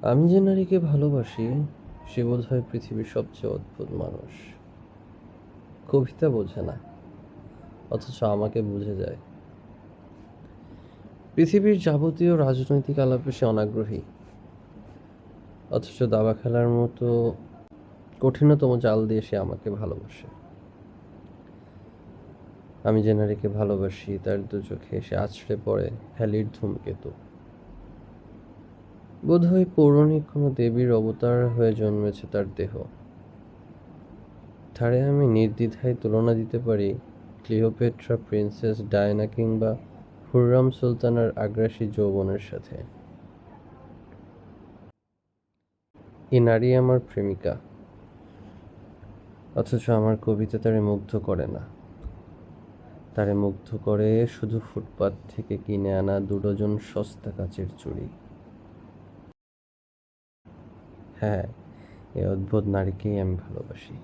আমি যে নারীকে ভালোবাসি সে বোধহয় পৃথিবীর সবচেয়ে অদ্ভুত মানুষ। কবিতা বোঝে না, অথচ আমাকে বুঝে যায়। পৃথিবীর যাবতীয় রাজনৈতিক আলাপে সে অনাগ্রহী, অথচ দাবা খেলার মতো কঠিনতম জাল দিয়ে সে আমাকে ভালোবাসে। আমি যে নারীকে ভালোবাসি তার দু চোখে সে আছড়ে পড়ে হ্যালির ধূমকেতু। বোধহয় পৌরাণিক কোনো দেবীর অবতার হয়ে জন্মেছে তার দেহ। তারে আমি নির্দ্বিধায় তুলনা দিতে পারি ক্লিওপেট্রা, প্রিন্সেস ডায়না কিংবা হুররাম সুলতানার আগ্রাসী যৌবনের সাথে। এ নারী আমার প্রেমিকা, অথচ আমার কবিতা তারে মুগ্ধ করে না। তারে মুগ্ধ করে শুধু ফুটপাত থেকে কিনে আনা 2 ডজন সস্তা কাচের চুড়ি। হ্যাঁ, এই অদ্ভুত নারীকেই আমি ভালোবাসি।